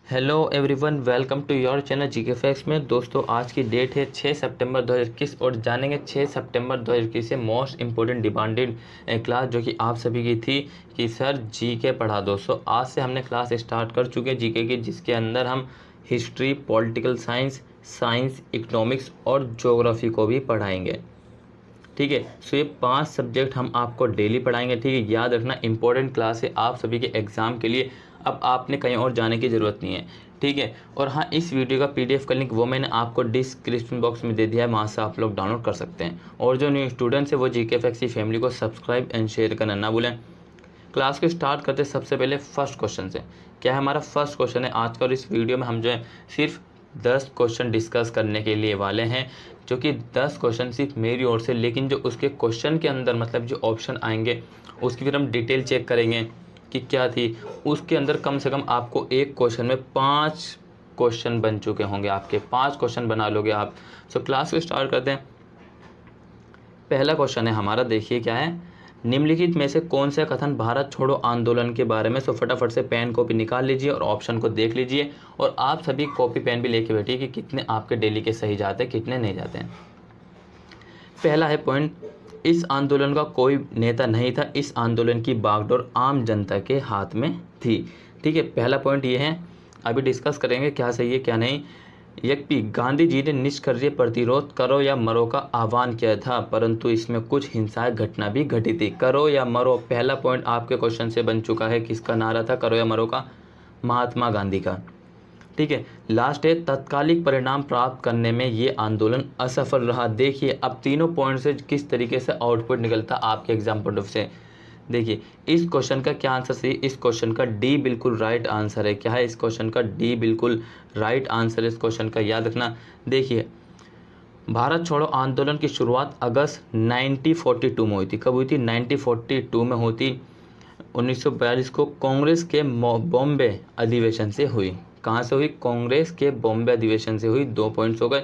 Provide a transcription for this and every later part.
Hello everyone, welcome to your channel GK facts में। दोस्तों, आज की डेट है 6 सितंबर 2021 और जानेंगे 6 सितंबर 2021 से मोस्ट इंपॉर्टेंट डिमांडेड क्लास जो कि आप सभी की थी कि सर जीके पढ़ा दो। सो आज से हमने क्लास स्टार्ट कर चुके हैं जीके की, जिसके अंदर हम हिस्ट्री, पॉलिटिकल साइंस, इकोनॉमिक्स और ज्योग्राफी को भी पढ़ाएंगे। ठीक है। सो ये 5 सब्जेक्ट हम आपको डेली पढ़ाएंगे। ठीक है, याद रखना, इंपॉर्टेंट क्लास है आप सभी के एग्जाम के लिए। अब आपने कहीं और जाने की ज़रूरत नहीं है। ठीक है। और हाँ, इस वीडियो का पीडीएफ का लिंक वो मैंने आपको डिस्क्रिप्शन बॉक्स में दे दिया है, वहाँ से आप लोग डाउनलोड कर सकते हैं। और जो न्यू स्टूडेंट्स है वो जीके फैक्ट्स की फैमिली को सब्सक्राइब एंड शेयर करना ना भूलें। क्लास को स्टार्ट करते सबसे पहले फर्स्ट क्वेश्चन से। क्या है हमारा फर्स्ट क्वेश्चन है आज का, और इस वीडियो में हम जो है सिर्फ 10 क्वेश्चन डिस्कस करने के लिए वाले हैं, जो कि 10 क्वेश्चन सिर्फ मेरी ओर से, लेकिन जो उसके क्वेश्चन के अंदर मतलब जो ऑप्शन आएंगे उसकी फिर हम डिटेल चेक करेंगे कि क्या थी। उसके अंदर कम से कम आपको एक क्वेश्चन में 5 क्वेश्चन बन चुके होंगे, आपके 5 क्वेश्चन बना लोगे आप। सो क्लास को स्टार्ट करते हैं। पहला क्वेश्चन है हमारा, देखिए क्या है। निम्नलिखित में से कौन सा कथन भारत छोड़ो आंदोलन के बारे में। सो फटाफट से पेन कॉपी निकाल लीजिए और ऑप्शन को देख लीजिए, और आप सभी कॉपी पेन भी लेके बैठिए कि कितने आपके डेली के सही जाते हैं, कितने नहीं जाते हैं। पहला है पॉइंट, इस आंदोलन का कोई नेता नहीं था, इस आंदोलन की बागडोर आम जनता के हाथ में थी। ठीक है, पहला पॉइंट ये है। अभी डिस्कस करेंगे क्या सही है क्या नहीं। यद्यपि गांधी जी ने निष्क्रिय प्रतिरोध करो या मरो का आह्वान किया था, परंतु इसमें कुछ हिंसात्मक घटना भी घटी थी। करो या मरो, पहला पॉइंट आपके क्वेश्चन से बन चुका है। किसका नारा था करो या मरो का? महात्मा गांधी का। ठीक है। लास्ट है, तत्कालिक परिणाम प्राप्त करने में ये आंदोलन असफल रहा। देखिए अब तीनों पॉइंट से किस तरीके से आउटपुट निकलता आपके एग्जाम पॉइंट ऑफ से। देखिए इस क्वेश्चन का क्या आंसर सही, इस क्वेश्चन का डी बिल्कुल राइट आंसर है। क्या है इस क्वेश्चन का? डी बिल्कुल राइट आंसर है इस क्वेश्चन का, याद रखना। देखिए भारत छोड़ो आंदोलन की शुरुआत अगस्त 1942 में हुई थी। कब हुई थी? 1942 में हुई थी। 1942 को कांग्रेस के बॉम्बे अधिवेशन से हुई। कहाँ से हुई? कांग्रेस के बॉम्बे अधिवेशन से हुई। 2 पॉइंट्स हो गए।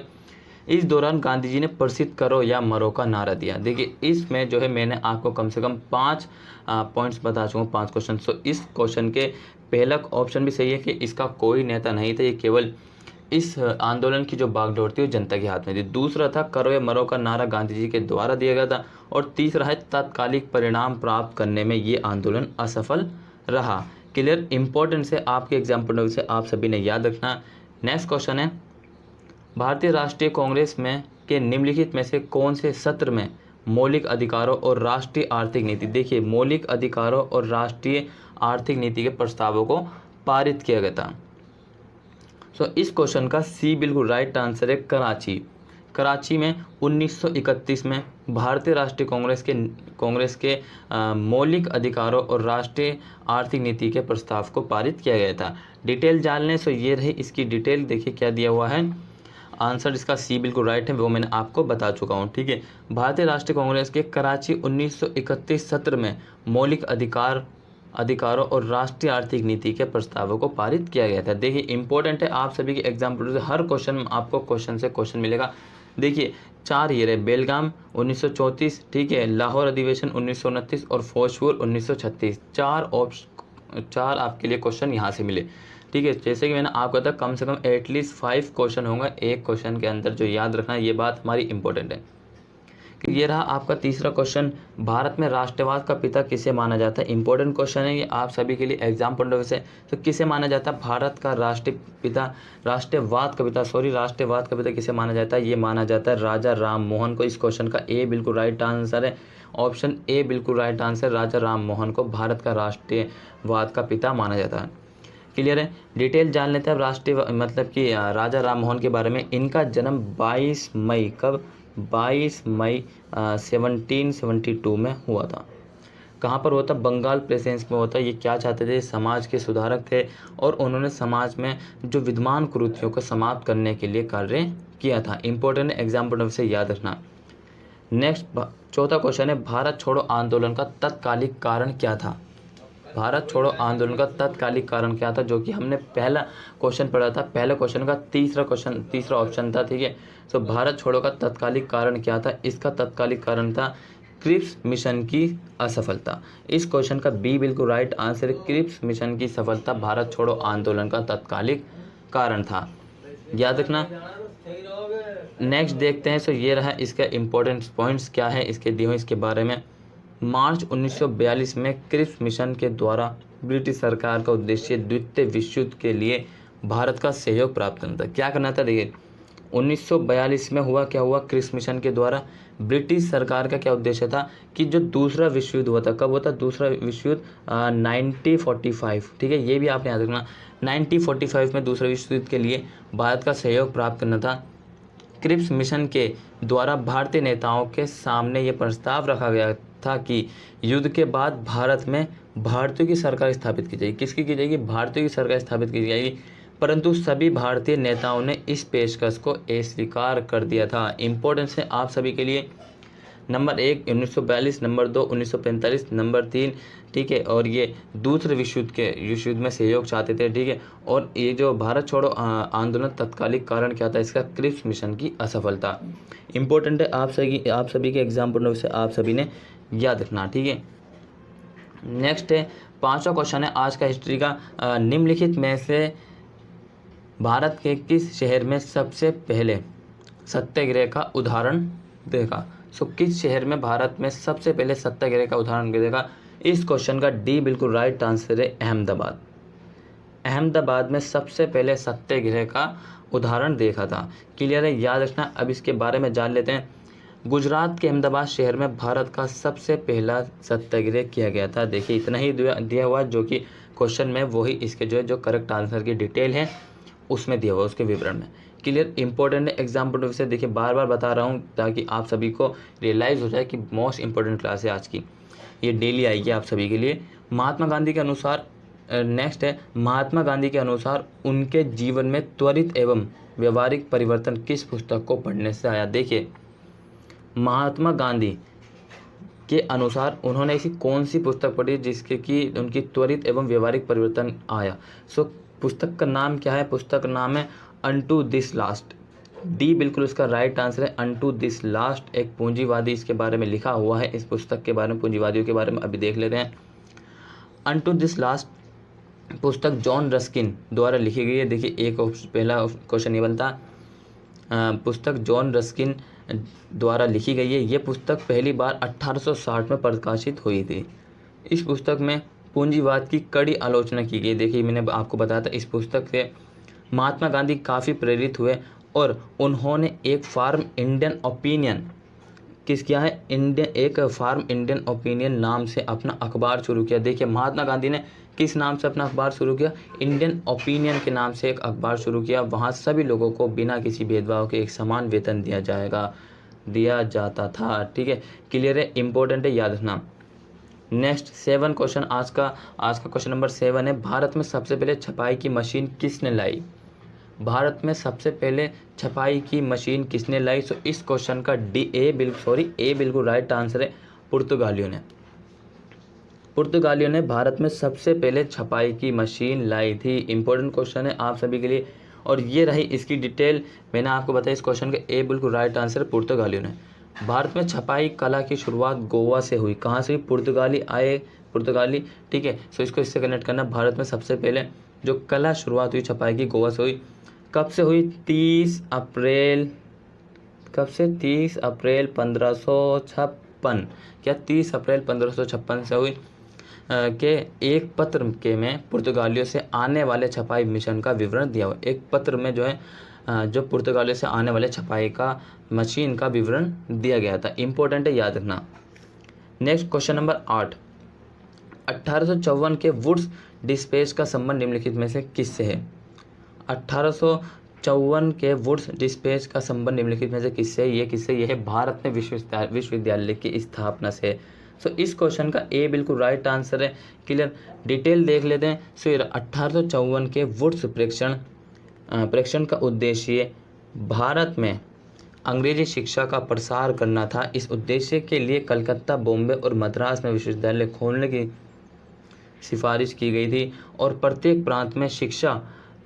इस दौरान गांधी जी ने प्रसिद्ध करो या मरो का नारा दिया। देखिए इसमें जो है मैंने आपको कम से कम 5 पॉइंट्स बता चुका हूँ, 5 क्वेश्चन। सो इस क्वेश्चन के पहला ऑप्शन भी सही है कि इसका कोई नेता नहीं था, ये केवल इस आंदोलन की जो बागडोर थी वो जनता के हाथ में थी। दूसरा था करो या मरो का नारा गांधी जी के द्वारा दिया गया था। और तीसरा है तात्कालिक परिणाम प्राप्त करने में ये आंदोलन असफल रहा। क्लियर? इंपॉर्टेंट से आपके एग्जाम्पल से आप सभी ने याद रखना। नेक्स्ट क्वेश्चन है, भारतीय राष्ट्रीय कांग्रेस में के निम्नलिखित में से कौन से सत्र में मौलिक अधिकारों और राष्ट्रीय आर्थिक नीति। देखिए मौलिक अधिकारों और राष्ट्रीय आर्थिक नीति के प्रस्तावों को पारित किया गया था। सो इस क्वेश्चन का सी बिल्कुल राइट आंसर है कराची। कराची में 1931 में भारतीय राष्ट्रीय कांग्रेस के मौलिक अधिकारों और राष्ट्रीय आर्थिक नीति के प्रस्ताव को पारित किया गया था। डिटेल जान लें। सो ये रही इसकी डिटेल। देखिए क्या दिया हुआ है आंसर, इसका सी बिल्कुल राइट है, वो मैंने आपको बता चुका हूँ। ठीक है, भारतीय राष्ट्रीय कांग्रेस के कराची 1931 सत्र में मौलिक अधिकारों और राष्ट्रीय आर्थिक नीति के प्रस्तावों को पारित किया गया था। देखिए इंपॉर्टेंट है आप सभी के एग्जाम्पल से, हर क्वेश्चन में आपको क्वेश्चन से क्वेश्चन मिलेगा। देखिए 4 ये रहे, बेलगाम 1934, ठीक है, लाहौर अधिवेशन 1929 और फौजपुर 1936। 4 आपके लिए क्वेश्चन यहाँ से मिले। ठीक है, जैसे कि मैंने आपको कहा था कम से कम एटलीस्ट 5 क्वेश्चन होंगे एक क्वेश्चन के अंदर, जो याद रखना ये बात हमारी इंपॉर्टेंट है। कि ये रहा आपका तीसरा क्वेश्चन, भारत में राष्ट्रवाद का पिता किसे माना जाता है। इंपॉर्टेंट क्वेश्चन है ये आप सभी के लिए एग्जाम पॉइंट ऑफ व्यू से। तो किसे माना जाता है भारत का राष्ट्रवाद का पिता किसे माना जाता है? ये माना जाता है राजा राम मोहन को। इस क्वेश्चन का ए बिल्कुल राइट आंसर है, ऑप्शन ए बिल्कुल राइट आंसर। राजा राम मोहन को भारत का राष्ट्रवाद का पिता माना जाता है। क्लियर है? डिटेल जान लेते हैं अब राष्ट्रीय मतलब कि राजा राम मोहन के बारे में। इनका जन्म 22 मई, कब? 22 मई 1772 में हुआ था। कहाँ पर हुआ था? बंगाल प्रेसिडेंसी में हुआ था। ये क्या चाहते थे? समाज के सुधारक थे, और उन्होंने समाज में जो विद्यमान कुरीतियों को समाप्त करने के लिए कार्य किया था। इंपॉर्टेंट एग्जाम्पल से याद रखना। नेक्स्ट चौथा क्वेश्चन है, भारत छोड़ो आंदोलन का तत्कालिक कारण क्या था। भारत छोड़ो आंदोलन का तत्कालिक कारण क्या था, जो कि हमने पहला क्वेश्चन पढ़ा था। पहले क्वेश्चन का तीसरा ऑप्शन था। ठीक है, तो भारत छोड़ो का तत्कालिक कारण क्या था? इसका तत्कालिक कारण था क्रिप्स मिशन की असफलता। इस क्वेश्चन का बी बिल्कुल राइट आंसर है। क्रिप्स मिशन की सफलता भारत छोड़ो आंदोलन का तत्कालिक कारण था, याद रखना। नेक्स्ट देखते हैं। सो ये रहा इसका इंपॉर्टेंट पॉइंट्स क्या है इसके दिए हुए इसके बारे में। मार्च 1942 में क्रिप्स मिशन के द्वारा ब्रिटिश सरकार का उद्देश्य द्वितीय विश्व युद्ध के लिए भारत का सहयोग प्राप्त करना था। क्या करना था, देखिए 1942 में हुआ क्या हुआ, क्रिप्स मिशन के द्वारा ब्रिटिश सरकार का क्या उद्देश्य था कि जो दूसरा विश्व युद्ध हुआ था, कब हुआ था दूसरा विश्व युद्ध, 1945, ठीक है, ये भी आपने याद रखना। 1945 में दूसरे विश्व युद्ध के लिए भारत का सहयोग प्राप्त करना था। क्रिप्स मिशन के द्वारा भारतीय नेताओं के सामने ये प्रस्ताव रखा गया था कि युद्ध के बाद भारत में भारतीयों की सरकार स्थापित की जाएगी। किसकी की जाएगी, भारतीयों की सरकार स्थापित की जाएगी। परंतु सभी भारतीय नेताओं ने इस पेशकश को अस्वीकार कर दिया था। इंपॉर्टेंस है आप सभी के लिए। नंबर 1 1942, नंबर 2 1945, नंबर 3, ठीक है, और ये दूसरे विश्व युद्ध में सहयोग चाहते थे, ठीक है। और ये जो भारत छोड़ो आंदोलन तत्कालिक कारण क्या था, इसका क्रिप्स मिशन की असफलता। इंपॉर्टेंट है आप सभी के एग्जाम पॉइंट से आप सभी ने याद रखना, ठीक है। नेक्स्ट है 5वां क्वेश्चन है आज का हिस्ट्री का। निम्नलिखित में से भारत के किस शहर में सबसे पहले सत्याग्रह का उदाहरण देखा। सो किस शहर में भारत में सबसे पहले सत्याग्रह का उदाहरण देखा। इस क्वेश्चन का डी बिल्कुल राइट आंसर है अहमदाबाद। अहमदाबाद में सबसे पहले सत्याग्रह का उदाहरण देखा था। क्लियर है, याद रखना। अब इसके बारे में जान लेते हैं। गुजरात के अहमदाबाद शहर में भारत का सबसे पहला सत्याग्रह किया गया था। देखिए इतना ही दिया हुआ जो कि क्वेश्चन में, वही इसके जो करेक्ट आंसर की डिटेल है उसमें दिया हुआ उसके विवरण में। क्लियर, इंपॉर्टेंट है एग्जाम पॉइंट ऑफ व्यू से। देखिए बार बार बता रहा हूँ ताकि आप सभी को रियलाइज़ हो जाए कि मोस्ट इंपॉर्टेंट क्लास है आज की, ये डेली आएगी आप सभी के लिए। महात्मा गांधी के अनुसार नेक्स्ट है, महात्मा गांधी के अनुसार उनके जीवन में त्वरित एवं व्यवहारिक परिवर्तन किस पुस्तक को पढ़ने से आया। देखिए महात्मा गांधी के अनुसार उन्होंने ऐसी कौन सी पुस्तक पढ़ी जिसके कि उनकी त्वरित एवं व्यवहारिक परिवर्तन आया। सो पुस्तक का नाम क्या है, पुस्तक का नाम है अनटू दिस लास्ट। डी बिल्कुल इसका राइट आंसर है, अनटू दिस लास्ट। एक पूंजीवादी इसके बारे में लिखा हुआ है, इस पुस्तक के बारे में, पूंजीवादियों के बारे में अभी देख लेते हैं। अनटू दिस लास्ट पुस्तक जॉन रस्किन द्वारा लिखी गई है। देखिए एक पहला क्वेश्चन ये बनता, पुस्तक जॉन रस्किन द्वारा लिखी गई है। ये पुस्तक पहली बार 1860 में प्रकाशित हुई थी। इस पुस्तक में पूंजीवाद की कड़ी आलोचना की गई। देखिए मैंने आपको बताया था इस पुस्तक से महात्मा गांधी काफ़ी प्रेरित हुए और उन्होंने एक फार्म इंडियन ओपिनियन एक फार्म इंडियन ओपिनियन नाम से अपना अखबार शुरू किया। देखिए महात्मा गांधी ने किस नाम से अपना अखबार शुरू किया, इंडियन ओपिनियन के नाम से एक अखबार शुरू किया। वहाँ सभी लोगों को बिना किसी भेदभाव के एक समान वेतन दिया जाता था, ठीक है। क्लियर है, इंपॉर्टेंट है, याद रखना। नेक्स्ट 7 क्वेश्चन आज का क्वेश्चन नंबर 7 है, भारत में सबसे पहले छपाई की मशीन किसने लाई। भारत में सबसे पहले छपाई की मशीन किसने लाई। सो इस क्वेश्चन का ए बिल्कुल राइट आंसर है, पुर्तगालियों ने भारत में सबसे पहले छपाई की मशीन लाई थी। इंपॉर्टेंट क्वेश्चन है आप सभी के लिए और ये रही इसकी डिटेल। मैंने आपको बताया इस क्वेश्चन का ए बिल्कुल राइट आंसर, पुर्तगालियों ने। भारत में छपाई कला की शुरुआत गोवा से हुई। कहाँ से हुई, पुर्तगाली, ठीक है। सो इसको इससे कनेक्ट करना। भारत में सबसे पहले जो कला शुरुआत हुई छपाई की गोवा से हुई। कब से हुई, 30 अप्रैल 1556। क्या 30 अप्रैल 1556 से हुई के एक पत्र के में पुर्तगालियों से आने वाले छपाई मिशन का विवरण दिया हुआ। एक पत्र में जो है जो पुर्तगालियों से आने वाले छपाई का मशीन का विवरण दिया गया था। इंपॉर्टेंट है, याद रखना। नेक्स्ट क्वेश्चन नंबर 8, 1854 के वुड्स डिस्पैच का संबंध निम्नलिखित में से किससे है। 1854 के वुड्स डिस्पैच का संबंध निम्नलिखित में से किससे है। ये है भारत में विश्वविद्यालय की स्थापना से। सो इस क्वेश्चन का ए बिल्कुल राइट आंसर है। क्लियर, डिटेल देख लेते हैं। सो 1854 के वुड्स प्रेक्षण का उद्देश्य भारत में अंग्रेजी शिक्षा का प्रसार करना था। इस उद्देश्य के लिए कलकत्ता, बॉम्बे और मद्रास में विश्वविद्यालय खोलने की सिफारिश की गई थी और प्रत्येक प्रांत में शिक्षा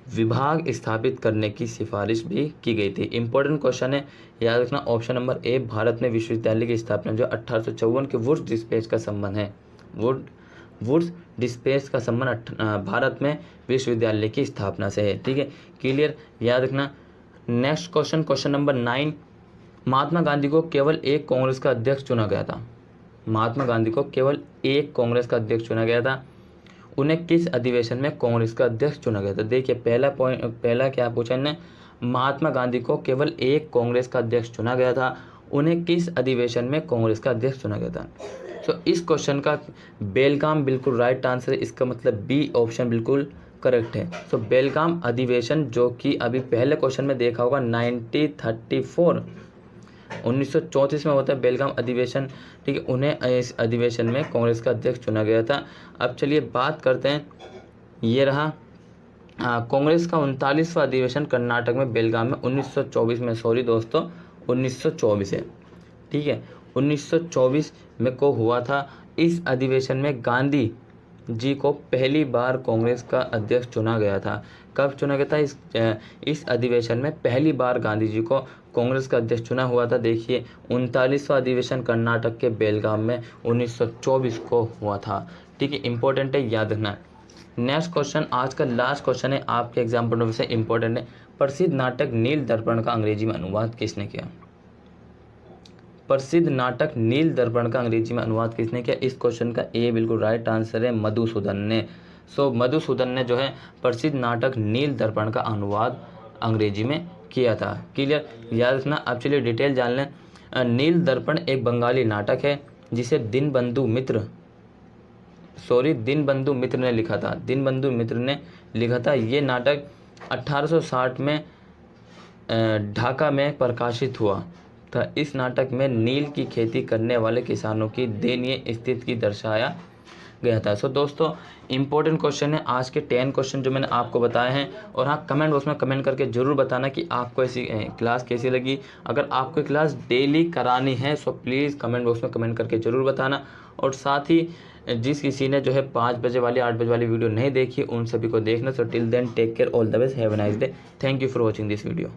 विभाग स्थापित करने की सिफारिश भी की गई थी। इंपॉर्टेंट क्वेश्चन है, याद रखना। ऑप्शन नंबर ए, भारत में विश्वविद्यालय की स्थापना जो 1854 के वुड्स डिस्पेच का संबंध है। वुड्स डिस्पेच का संबंध भारत में विश्वविद्यालय की स्थापना से है। ठीक है, क्लियर, याद रखना। Next question, question number 9, Mahatma Gandhi को केवल एक कांग्रेस का अध्यक्ष चुना गया था। महात्मा गांधी को केवल एक कांग्रेस का अध्यक्ष चुना गया था। उन्हें किस अधिवेशन में कांग्रेस का अध्यक्ष चुना गया था? देखिए, पहला क्या पूछा इन्हें, महात्मा गांधी को केवल एक कांग्रेस का अध्यक्ष चुना गया था, उन्हें किस अधिवेशन में कांग्रेस का अध्यक्ष चुना गया था? तो इस क्वेश्चन का बेलगाम बिल्कुल राइट आंसर है, इसका मतलब बी ऑप्शन बिल्कुल करेक्ट है। तो बेलगाम अधिवेशन, जो कि अभी पहले क्वेश्चन में देखा होगा 1934 में होता है बेलगाम अधिवेशन। ठीक है, उन्हें इस अधिवेशन में कांग्रेस का अध्यक्ष चुना गया था। अब चलिए बात करते हैं, ये रहा कांग्रेस का 39वां अधिवेशन कर्नाटक में बेलगाम में 1924 में, सॉरी दोस्तों 1924 है। ठीक है, 1924 में को हुआ था। इस अधिवेशन में गांधी जी को पहली बार कांग्रेस का अध्यक्ष चुना गया था। कब चुना गया था? इस अधिवेशन में पहली बार गांधी जी को कांग्रेस का अध्यक्ष चुना हुआ था। देखिए, 39वां अधिवेशन कर्नाटक के बेलगाम में 1924 को हुआ था। ठीक है, इंपॉर्टेंट है, याद रखना। नेक्स्ट क्वेश्चन, आज का लास्ट क्वेश्चन है, आपके एग्जाम पॉइंट ऑफ व्यू से इंपॉर्टेंट है। प्रसिद्ध नाटक नील दर्पण का अंग्रेजी में अनुवाद किसने किया? प्रसिद्ध नाटक नील दर्पण का अंग्रेजी में अनुवाद किसने किया? इस क्वेश्चन का ए बिल्कुल राइट आंसर है, मधुसूदन ने। सो मधुसूदन ने जो है प्रसिद्ध नाटक नील दर्पण का अनुवाद अंग्रेजी में किया था। क्लियर, याद रखना। अब चलिए डिटेल जान लें। नील दर्पण एक बंगाली नाटक है जिसे दीनबंधु मित्र ने लिखा था। दीनबंधु मित्र ने लिखा था। ये नाटक 1860 में ढाका में प्रकाशित हुआ था। इस नाटक में नील की खेती करने वाले किसानों की दयनीय स्थिति की दर्शाया गया था। सो दोस्तों, इंपॉर्टेंट क्वेश्चन है आज के 10 क्वेश्चन जो मैंने आपको बताए हैं। और हाँ, कमेंट बॉक्स में कमेंट करके ज़रूर बताना कि आपको ऐसी क्लास कैसी लगी। अगर आपको क्लास डेली करानी है सो प्लीज़ कमेंट बॉक्स में कमेंट करके ज़रूर बताना। और साथ ही जिस किसी ने जो है 5 बजे वाली 8 बजे वाली वीडियो नहीं देखी, उन सभी को देखना। So till then take care, all the best, have a nice day, thank you for watching this video.